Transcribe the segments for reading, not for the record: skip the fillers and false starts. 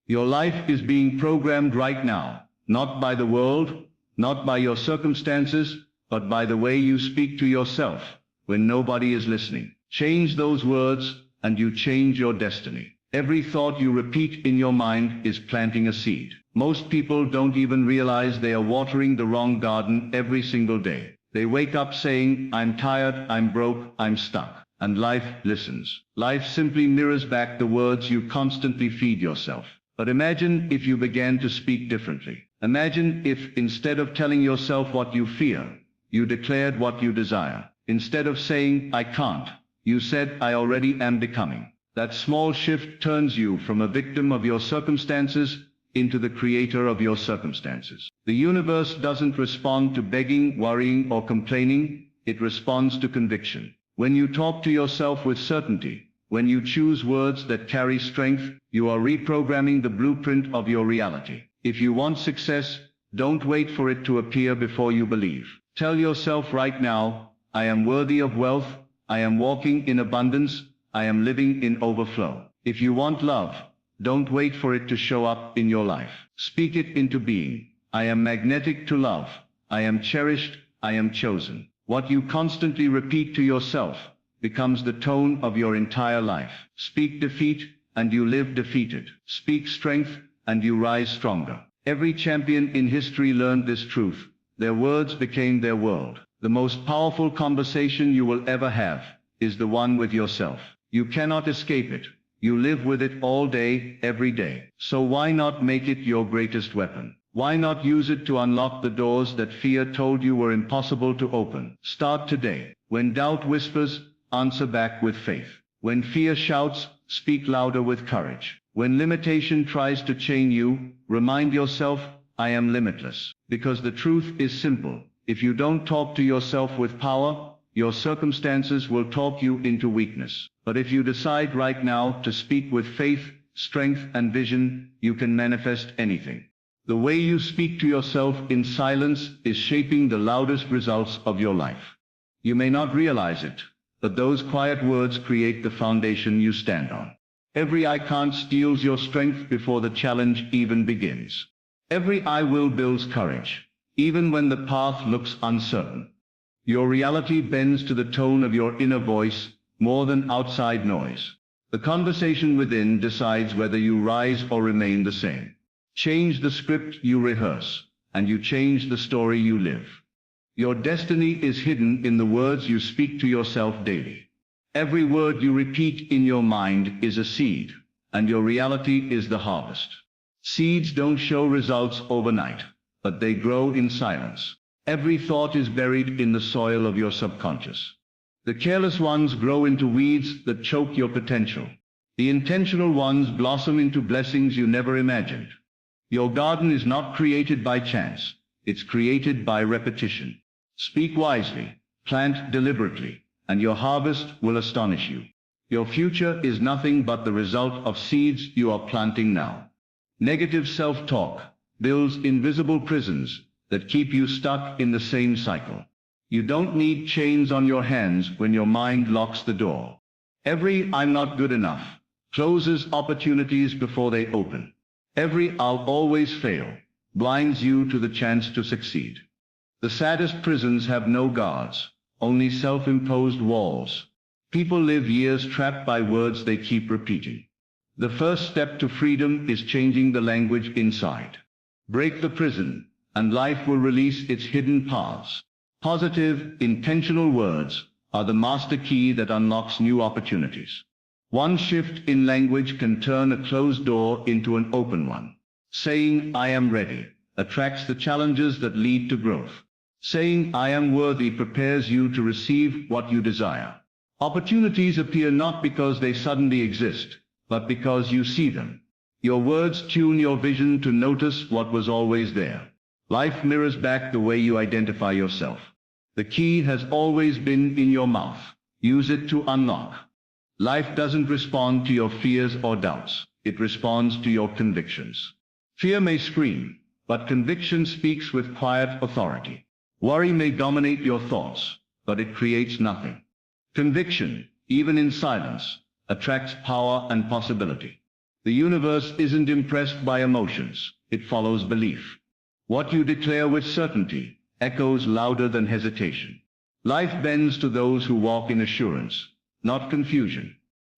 Your life is being programmed right now, not by the world, not by your circumstances, but by the way you speak to yourself when nobody is listening. Change those words, and you change your destiny. Every thought you repeat in your mind is planting a seed. Most people don't even realize they are watering the wrong garden every single day. They wake up saying, "I'm tired, I'm broke, I'm stuck." And life listens. Life simply mirrors back the words you constantly feed yourself. But imagine if you began to speak differently. Imagine if, instead of telling yourself what you fear, you declared what you desire. Instead of saying, "I can't," you said, "I already am becoming." That small shift turns you from a victim of your circumstances into the creator of your circumstances. The universe doesn't respond to begging, worrying, or complaining. It responds to conviction. When you talk to yourself with certainty, when you choose words that carry strength, you are reprogramming the blueprint of your reality. If you want success, don't wait for it to appear before you believe. Tell yourself right now, "I am worthy of wealth, I am walking in abundance, I am living in overflow." If you want love, don't wait for it to show up in your life. Speak it into being. "I am magnetic to love. I am cherished. I am chosen." What you constantly repeat to yourself becomes the tone of your entire life. Speak defeat, and you live defeated. Speak strength, and you rise stronger. Every champion in history learned this truth. Their words became their world. The most powerful conversation you will ever have is the one with yourself. You cannot escape it. You live with it all day, every day. So why not make it your greatest weapon? Why not use it to unlock the doors that fear told you were impossible to open? Start today. When doubt whispers, answer back with faith. When fear shouts, speak louder with courage. When limitation tries to chain you, remind yourself, "I am limitless." Because the truth is simple. If you don't talk to yourself with power, your circumstances will talk you into weakness. But if you decide right now to speak with faith, strength, and vision, you can manifest anything. The way you speak to yourself in silence is shaping the loudest results of your life. You may not realize it, but those quiet words create the foundation you stand on. Every "I can't" steals your strength before the challenge even begins. Every "I will" builds courage, even when the path looks uncertain. Your reality bends to the tone of your inner voice more than outside noise. The conversation within decides whether you rise or remain the same. Change the script you rehearse, and you change the story you live. Your destiny is hidden in the words you speak to yourself daily. Every word you repeat in your mind is a seed, and your reality is the harvest. Seeds don't show results overnight, but they grow in silence. Every thought is buried in the soil of your subconscious. The careless ones grow into weeds that choke your potential. The intentional ones blossom into blessings you never imagined. Your garden is not created by chance. It's created by repetition. Speak wisely, plant deliberately, and your harvest will astonish you. Your future is nothing but the result of seeds you are planting now. Negative self-talk builds invisible prisons that keep you stuck in the same cycle. You don't need chains on your hands when your mind locks the door. Every "I'm not good enough" closes opportunities before they open. Every "I'll always fail" blinds you to the chance to succeed. The saddest prisons have no guards, only self-imposed walls. People live years trapped by words they keep repeating. The first step to freedom is changing the language inside. Break the prison, and life will release its hidden paths. Positive, intentional words are the master key that unlocks new opportunities. One shift in language can turn a closed door into an open one. Saying "I am ready" attracts the challenges that lead to growth. Saying "I am worthy" prepares you to receive what you desire. Opportunities appear not because they suddenly exist, but because you see them. Your words tune your vision to notice what was always there. Life mirrors back the way you identify yourself. The key has always been in your mouth. Use it to unlock. Life doesn't respond to your fears or doubts. It responds to your convictions. Fear may scream, but conviction speaks with quiet authority. Worry may dominate your thoughts, but it creates nothing. Conviction, even in silence, attracts power and possibility. The universe isn't impressed by emotions, it follows belief. What you declare with certainty echoes louder than hesitation. Life bends to those who walk in assurance, not confusion.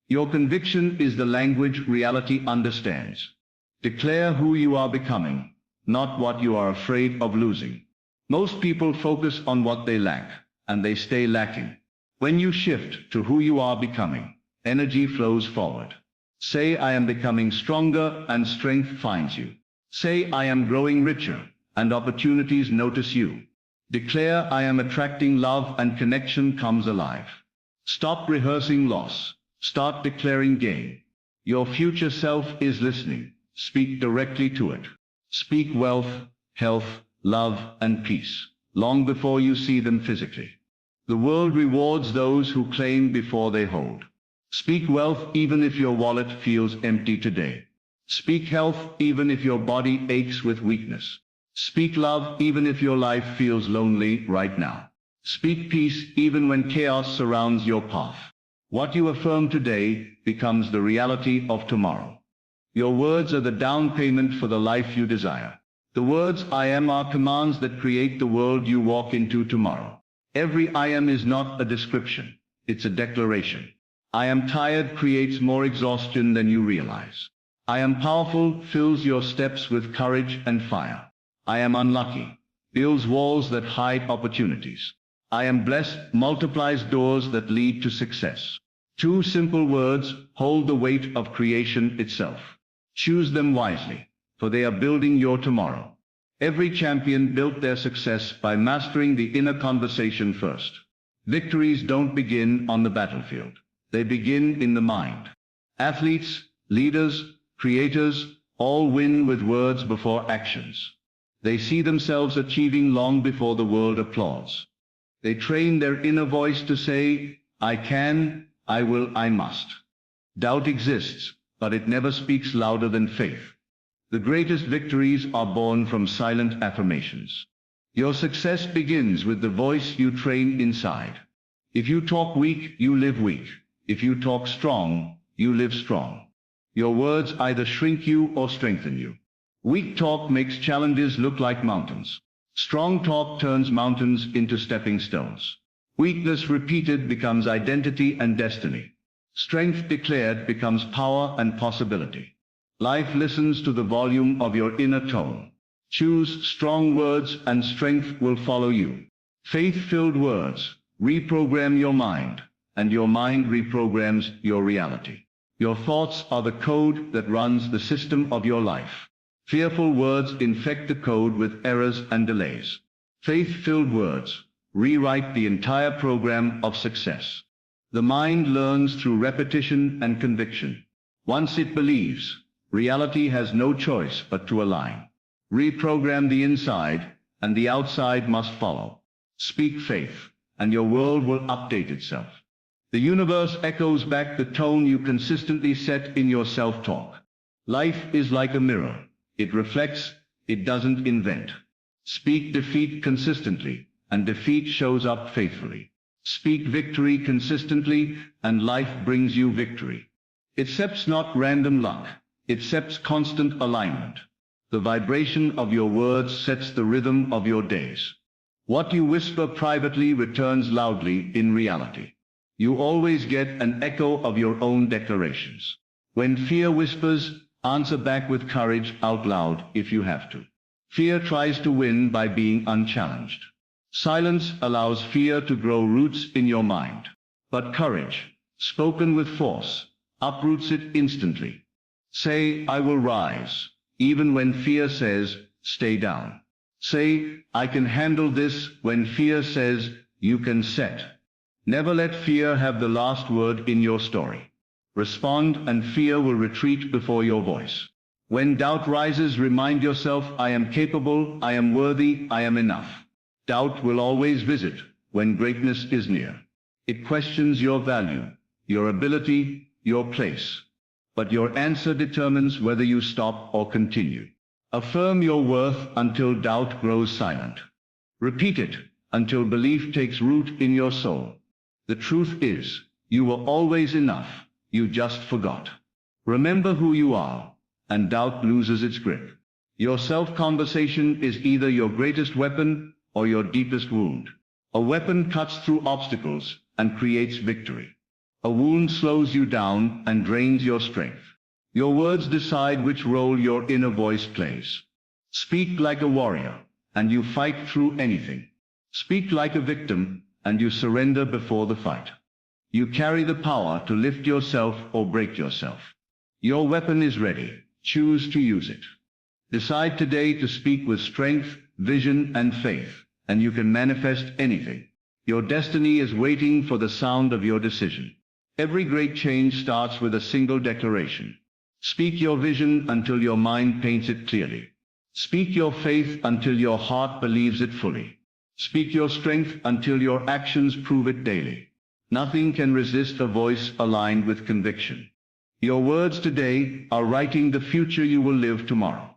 Your conviction is the language reality understands. Declare who you are becoming, not what you are afraid of losing. Most people focus on what they lack, and they stay lacking. When you shift to who you are becoming, energy flows forward. Say, I am becoming stronger, and strength finds you. Say, I am growing richer, and opportunities notice you. Declare, I am attracting love, and connection comes alive. Stop rehearsing loss. Start declaring gain. Your future self is listening. Speak directly to it. Speak wealth, health, love, and peace, long before you see them physically. The world rewards those who claim before they hold. Speak wealth even if your wallet feels empty today. Speak health even if your body aches with weakness. Speak love even if your life feels lonely right now. Speak peace even when chaos surrounds your path. What you affirm today becomes the reality of tomorrow. Your words are the down payment for the life you desire. The words I am are commands that create the world you walk into tomorrow. Every I am is not a description, it's a declaration. I am tired creates more exhaustion than you realize. I am powerful fills your steps with courage and fire. I am unlucky builds walls that hide opportunities. I am blessed multiplies doors that lead to success. Two simple words hold the weight of creation itself. Choose them wisely, for they are building your tomorrow. Every champion built their success by mastering the inner conversation first. Victories don't begin on the battlefield. They begin in the mind. Athletes, leaders, creators, all win with words before actions. They see themselves achieving long before the world applauds. They train their inner voice to say, I can, I will, I must. Doubt exists, but it never speaks louder than faith. The greatest victories are born from silent affirmations. Your success begins with the voice you train inside. If you talk weak, you live weak. If you talk strong, you live strong. Your words either shrink you or strengthen you. Weak talk makes challenges look like mountains. Strong talk turns mountains into stepping stones. Weakness repeated becomes identity and destiny. Strength declared becomes power and possibility. Life listens to the volume of your inner tone. Choose strong words and strength will follow you. Faith-filled words reprogram your mind, and your mind reprograms your reality. Your thoughts are the code that runs the system of your life. Fearful words infect the code with errors and delays. Faith-filled words rewrite the entire program of success. The mind learns through repetition and conviction. Once it believes, reality has no choice but to align. Reprogram the inside, and the outside must follow. Speak faith, and your world will update itself. The universe echoes back the tone you consistently set in your self-talk. Life is like a mirror. It reflects, it doesn't invent. Speak defeat consistently, and defeat shows up faithfully. Speak victory consistently, and life brings you victory. It accepts not random luck, it accepts constant alignment. The vibration of your words sets the rhythm of your days. What you whisper privately returns loudly in reality. You always get an echo of your own declarations. When fear whispers, answer back with courage out loud if you have to. Fear tries to win by being unchallenged. Silence allows fear to grow roots in your mind. But courage, spoken with force, uproots it instantly. Say, I will rise, even when fear says, stay down. Say, I can handle this when fear says, you can set. Never let fear have the last word in your story. Respond and fear will retreat before your voice. When doubt rises, remind yourself, I am capable, I am worthy, I am enough. Doubt will always visit when greatness is near. It questions your value, your ability, your place. But your answer determines whether you stop or continue. Affirm your worth until doubt grows silent. Repeat it until belief takes root in your soul. The truth is, you were always enough, you just forgot. Remember who you are, and doubt loses its grip. Your self-conversation is either your greatest weapon or your deepest wound. A weapon cuts through obstacles and creates victory. A wound slows you down and drains your strength. Your words decide which role your inner voice plays. Speak like a warrior, and you fight through anything. Speak like a victim, and you surrender before the fight. You carry the power to lift yourself or break yourself. Your weapon is ready. Choose to use it. Decide today to speak with strength, vision, and faith, and you can manifest anything. Your destiny is waiting for the sound of your decision. Every great change starts with a single declaration. Speak your vision until your mind paints it clearly. Speak your faith until your heart believes it fully. Speak your strength until your actions prove it daily. Nothing can resist a voice aligned with conviction. Your words today are writing the future you will live tomorrow.